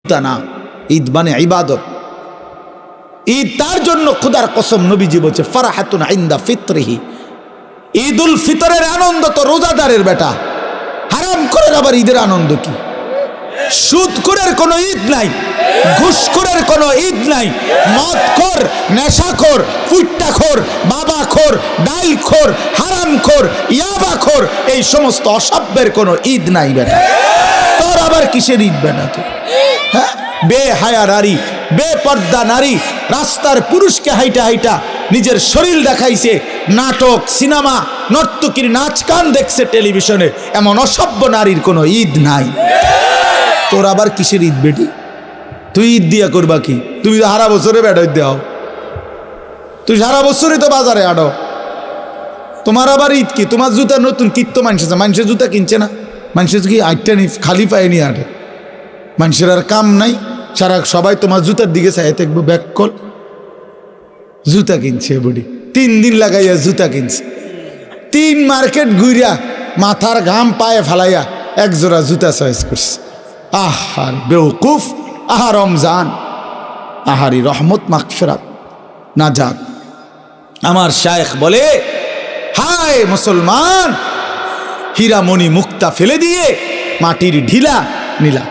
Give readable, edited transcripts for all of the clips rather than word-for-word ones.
তা না, ঈদ মানে ইবাদত। ঈদ তার জন্য খোদার কসম নবীজি বলছে ফারাহাতুন ইনদা ফিতরিহি, ঈদুল ফিতরের আনন্দ তো রোজাদারের বেটা। হারাম করে আবার ঈদের আনন্দ কি? সুদখোরের কোনো ঈদ নাই, ঘুষখোরের কোনো ঈদ নাই, মদখোর, নেশাখোর, ফুট্টাখোর, বাবাখোর, ডাইলখোর, হারামখোর, ইয়াবাখোর, এই সমস্ত অসভ্যের কোনো ঈদ নাই বেটা। তোর আবার কিসের ঈদ বেটা? তো হ্যাঁ, বেহায়া নারী, বেপর্দা নারী রাস্তার পুরুষকে হাইটা হাইটা নিজের শরীর দেখাইছে, নাটক, সিনেমা, নর্তকীর নাচ গান দেখছে টেলিভিশনে, এমন অসভ্য নারীর কোনো ঈদ নাই। তোর আবার কিসের ঈদ বেটি? তুই ঈদ দিয়া করবা কি? তুমি তো সারা বছরে বেড়াই দেও, তুই সারা বছরই তো বাজারে আড়ো, তোমার আবার ঈদ কি? তোমার জুতা নতুন কিত্ত মানুষের জুতা কিনছে না, মানুষের কি আটটা নি খালি পায়ে নিয়ে আটে, মানুষের আর কাম নাই, সারা সবাই তোমার জুতার দিকে চাই দেখবো, ব্যাক কল জুতা কিনছে বডি, 3 দিন লাগাইয়া জুতা কিনছে, 3 মার্কেট ঘুরিয়া মাথার ঘাম পায়ে ফালাইয়া এক জোড়া জুতা চয়েস করছে। আহার বেউকুফ, আহা রমজান, আহারি রহমত মাগফিরাত নাজাত। আমার শায়েখ বলে, হায় মুসলমান, হীরামণি মুক্তা ফেলে দিয়ে মাটির ঢিলা নিলা,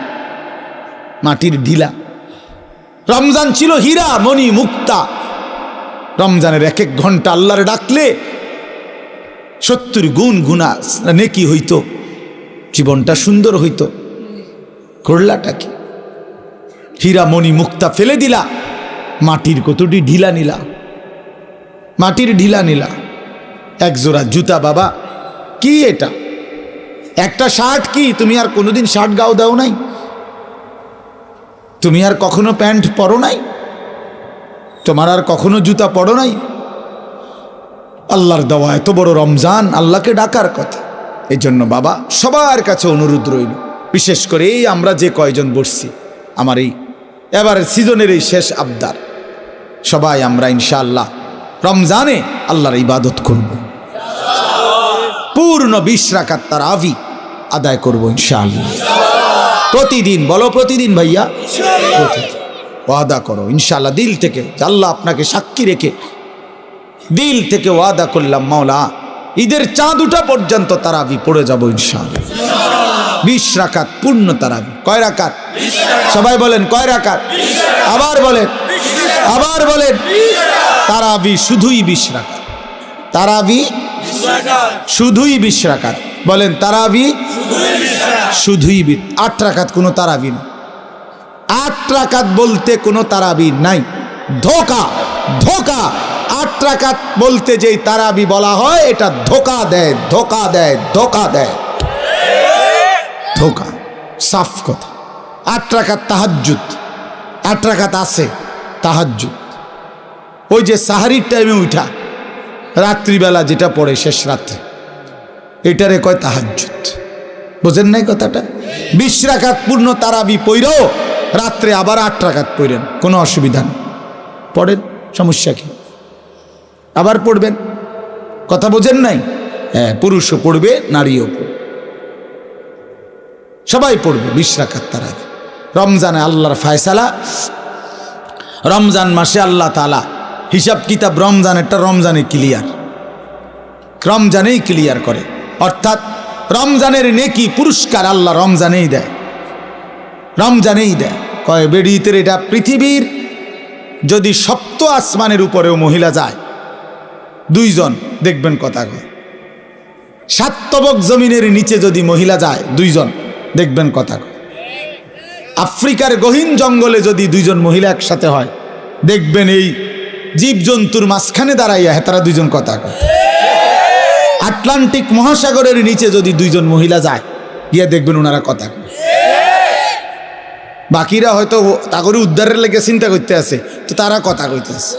মাটির ঢিলা। রমজান ছিল হীরা মণি মুক্তা। রমজানের 1-1 ঘন্টা আল্লাহর ডাকলে 70 গুণ গুণা নেকি হইতো, জীবনটা সুন্দর হইতো। করলাটা কি? হীরা মণি মুক্তা ফেলে দিলা, মাটির কতটি ঢিলা নিলা, মাটির ঢিলা নিলা। এক জোড়া জুতা বাবা, কি এটা? একটা শার্ট কি? তুমি আর কোনোদিন শার্ট গাও দাও নাই? তুমি আর কখনো প্যান্ট পরো নাই? তোমার আর কখনো জুতা পরো নাই? আল্লাহর দেওয়া এত বড় রমজান, আল্লাহকে ডাকার কথা। এই জন্য বাবা সবার কাছে অনুরোধ রইল, বিশেষ করে এই আমরা যে কয়জন বসছি, আমার এই এবারের সিজনের এই শেষ আবদার, সবাই আমরা ইনশাআল্লাহ রমজানে আল্লাহর ইবাদত করব, পূর্ণ 20 রাকাত তারাবি আদায় করব ইনশাআল্লাহ। প্রতিদিন বলো, প্রতিদিন ভাইয়া, প্রতিদিন ওয়াদা করো ইনশাআল্লাহ দিল থেকে। আল্লাহ আপনাকে সাক্ষী রেখে দিল থেকে ওয়াদা করলাম, মাওলা ঈদের চাঁদ উঠা পর্যন্ত তারাবি পড়ে যাব ইনশাআল্লাহ। 20 রাকাত পূর্ণ তারাবি। কয় রাকাত? সবাই বলেন কয় রাকাত? আবার বলেন, আবার বলেন। তারাবি শুধুই 20 রাকাত, তারাবি শুধুই 20 রাকাত। বলেন তারাবি শুধুই 8 রাকাত, কোনো তারাবি না। 8 রাকাত বলতে কোনো তারাবি নাই, ধোকা, ধোকা। 8 রাকাত বলতে যেই তারাবি বলা হয়, এটা ধোকা দেয়, ধোকা দেয়, ধোকা দেয়, ধোকা, সাফ কথা। 8 রাকাত তাহাজ্জুদ, 8 রাকাত আছে তাহাজ্জুদ, ওই যে সাহারির টাইমে উঠা রাত্রিবেলা যেটা পড়ে শেষ রাত্রে, এটারে কয় তাহাজ্জুদ। বুঝেন নাই কথাটা? 20 রাকাত পূর্ণ তারাবি পড়েও রাত্রে আবার 8 রাকাত পড়েন, কোনো অসুবিধা নেই, পড়েন, সমস্যা কি? আবার পড়বেন, কথা বোঝেন নাই? হ্যাঁ, পুরুষও পড়বে, নারীও পড়বে, সবাই পড়বে 20 রাকাত তারাবি। রমজানে আল্লাহর ফায়সালা, রমজান মাসে আল্লাহ তাআলা হিসাব কিতাব রমজানেরটা রমজানে ক্লিয়ার, রমজানেই ক্লিয়ার করে। অর্থাৎ রমজানের নেকি পুরস্কার আল্লাহ রমজানেই দেয়, রমজানেই দেয়। কয় বেড়িতের এটা পৃথিবীর যদি 7 আসমানের উপরেও মহিলা যায়, 2 জন দেখবেন কথা কয়। 7 তবক জমিনের নিচে যদি মহিলা যায়, 2 জন দেখবেন কথা কয়। আফ্রিকার গহীন জঙ্গলে যদি 2 জন মহিলা একসাথে হয়, দেখবেন এই জীবজন্তুর মাঝখানে দাঁড়াইয়া তারা 2 জন কথা কয়। আটলান্টিক মহাসাগরের নিচে যদি 2 জন মহিলা যায়, গিয়ে দেখবেন ওনারা কথা কয়। বাকিরা হয়তো তাগরে উদ্ধারের লেগে চিন্তা করতে আছে, তো তারা কথা কইতে আছে।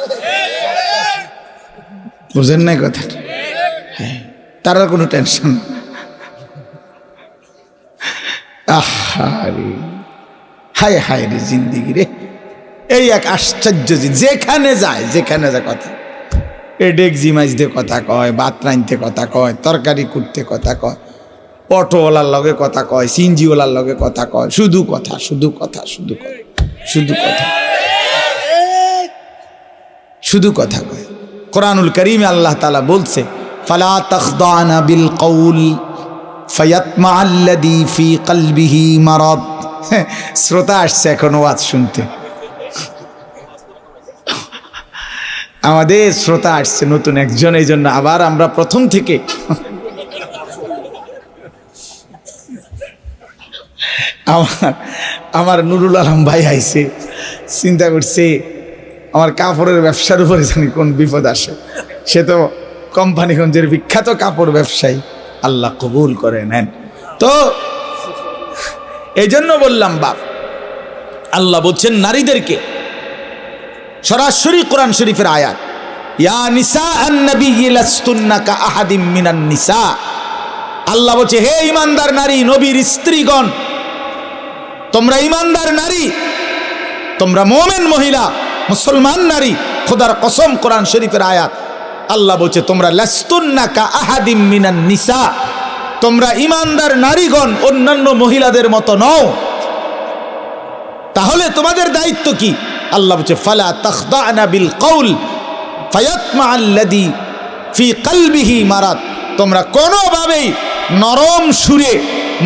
বুঝেন নাই কথাটা? হ্যাঁ, তারা কোনো টেনশন। আহারে, হায় হায় রে জিন্দিগি রে, এই এক আশ্চর্য জিনিস। যেখানে যায়, যেখানে যায় কথা, এ ডেকজি মাইজতে কথা কয়, ভাত রাঁধতে কথা কয়, তরকারি কুটতে কথা কয়, অটোওয়ালার লগে কথা কয়, সিএনজিওয়ালার লগে কথা কয়, শুধু কথা, শুধু কথা, শুধু কথা। শুধু কথা, শুধু কথা কয়। কোরআনুল কারীমে আল্লাহ তাআলা বলছে ফালা তাখদানা বিল কওল ফায়াতমা আল্লাযী ফি কলবিহি মারাদ। শ্রোতা আসছে এখন ওয়াজ শুনতে, আমাদের শ্রোতা আসছে নতুন একজন, এই জন্য আবার আমরা প্রথম থেকে আমার নুরুল আলম ভাই আইছে, চিন্তা করছে আমার কাপড়ের ব্যবসার উপরে জানি কোন বিপদ আসে। সে তো কোম্পানিগঞ্জের বিখ্যাত কাপড় ব্যবসায়ী, আল্লাহ কবুল করে নেন। তো এই জন্য বললাম বাপ, আল্লাহ বলছেন নারীদেরকে, সরাসরি কোরআন শরীফের আয়াত, ইয়া নিসা আন-নবী লাস্তুন্না কা আহাদিম মিনান নিসা। আল্লাহ বলছে হে ঈমানদার নারী, নবীর স্ত্রীগণ, তোমরা ঈমানদার নারী, তোমরা মুমিন মহিলা, মুসলমান নারী, খোদার কসম কোরআন শরীফের আয়াত। আল্লাহ বলছে তোমরা লাস্তুন্না কা আহাদিম মিনান নিসা, তোমরা ঈমানদার নারীগণ অন্যান্য মহিলাদের মতো নও। তাহলে তোমাদের দায়িত্ব কি? আল্লাহ বলছে ফালা তাখদানা বিল কওল ফায়াতমা আল্লাযী ফি কলবিহি মারাদ। তোমরা কোনোভাবেই নরম সুরে,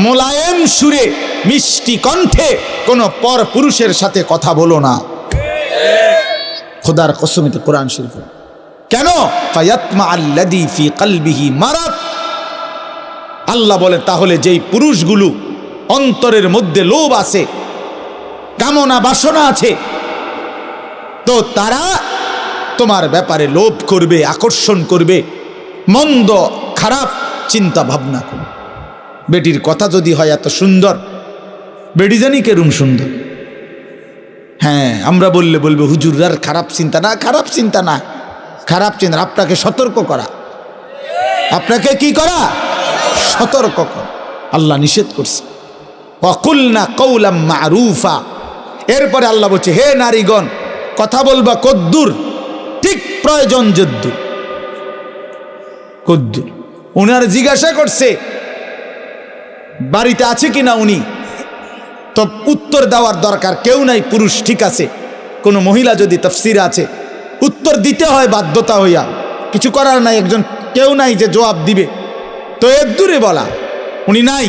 মোলায়েম সুরে, মিষ্টি কণ্ঠে কোনো পর পুরুষের সাথে কথা বলো না। খোদার কসম, এটা কোরআন শরীফ। কেন? ফায়াতমা আল্লাযী ফি কলবিহি মারাদ। আল্লাহ বলে তাহলে যেই পুরুষগুলো অন্তরের মধ্যে লোভ আছে, কামনা বাসনা আছে, তো তারা তোমার ব্যাপারে লোভ করবে, আকর্ষণ করবে, মন্দ খারাপ চিন্তা ভাবনা করবে। বেটির কথা যদি হয় এত সুন্দর, বেটি জানি কেরম সুন্দর, হ্যাঁ আমরা বললে বলবে হুজুরার খারাপ চিন্তা না, খারাপ চিন্তা না, খারাপ চিন্তা আপনাকে সতর্ক করা, আপনাকে কি করা? সতর্ক করা। আল্লাহ নিষেধ করছে ওয়াকুলনা কওলাম মারুফা। এরপরে আল্লাহ বলছে হে নারীগণ, কথা বলবা কদ্দুর, ঠিক প্রয়োজন যদ্দুর, কদ্দুর। উনার জিজ্ঞাসা করছে বাড়িতে আছে কিনা উনি, তো উত্তর দেওয়ার দরকার কেউ নাই, পুরুষ ঠিক আছে। কোনো মহিলা যদি তাফসিরে আছে, উত্তর দিতে হয় বাধ্যতা হইয়া, কিছু করার নাই, একজন কেউ নাই যে জবাব দিবে, তো এর দূরে বলা উনি নাই।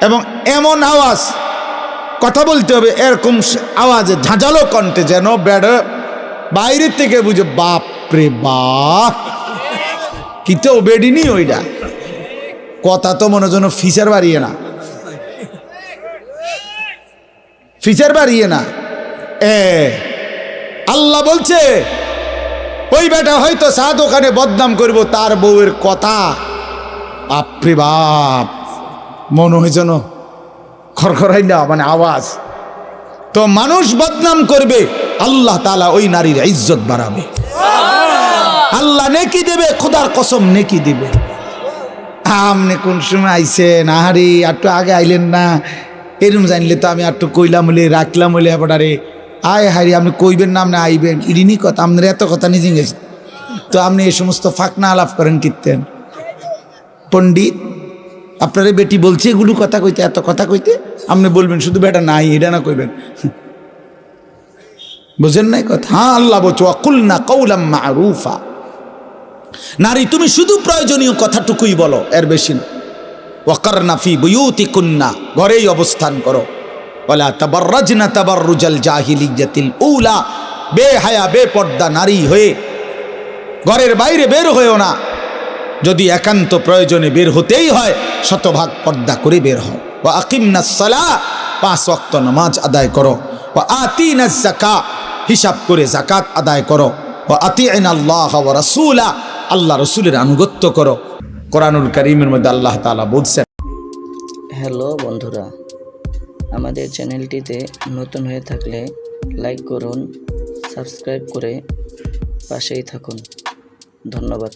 এবং এমন আওয়াজ কথা বলতে হবে, এরকম আওয়াজে ঝাঁঝালো কণ্ঠে, যেন বেড়ে বাইরের থেকে বুঝে বাপ রে বাপ, কিতেও বেডিনি ওইটা কথা, তো মনে যেন ফিচার বাড়িয়ে না, ফিচার বাড়িয়ে না। আল্লাহ বলছে ওই বেটা হয়তো চা দোকানে বদনাম করব, তার বউয়ের কথা বাপরে বাপ, মনে হয় যেন খড়খড়াই না, মানে আওয়াজ। তো মানুষ বদনাম করবে, আল্লাহ তাআলা ওই নারীর ইজ্জত বাড়াবে, আল্লাহ নেকি দেবে, খোদার কসম নেকি দিবে। আপনি কোন সময় আইছেন, আহারে একটু আগে আইলেন না, এরম জানলে তো আমি একটু কইলাম বলে রাখলাম বলে এবারে আয় হারি, আপনি কইবেন না, আপনি আইবেন, ইরিনি কথা, আপনার এত কথা নিজে গেছে, তো আপনি এই সমস্ত ফাঁকনা আলাপ করেন কীর্তেন পণ্ডিত। আপনারে বেটি বলছে এগুলো কথা কইতে, এত কথা কইতে, আপনি বলবেন শুধু বেটা নাই, এটা না কইবেন, বুঝেন নাই কথা? হ্যাঁ, আল্লাহ বলছো ওয়াকুলনা কওলাম মারুফা। নারী তুমি শুধু প্রয়োজনীয় কথাটুকুই বলো, এর বেশি না। ওয়াকারনা ফি বুয়ুতিকুন্না, ঘরেই অবস্থান করো। ওয়ালা তাবাররাজনা তাবাররুজাল জাহিলিয়াতিল উলা, বেহায়া বেপর্দা নারী হয়ে ঘরের বাইরে বের হয়েও না। যদি একান্ত প্রয়োজনে বের হতেই হয়, শতভাগ পর্দা করে বের হও। ওয়া আকিমনাস সালাহ, 5 ওয়াক্ত নামাজ আদায় করো। ওয়া আতিনাজ যাকাত, হিসাব করে যাকাত আদায় করো। ওয়া আতি'নাল্লাহ ওয়া রাসূলা, আল্লাহ রসুলের আনুগত্য করো। কোরআনুল কারীমের মধ্যে আল্লাহ তাআলা বলছেন। হ্যালো বন্ধুরা, আমাদের চ্যানেলটিতে নতুন হয়ে থাকলে লাইক করুন, সাবস্ক্রাইব করে পাশেই থাকুন। ধন্যবাদ।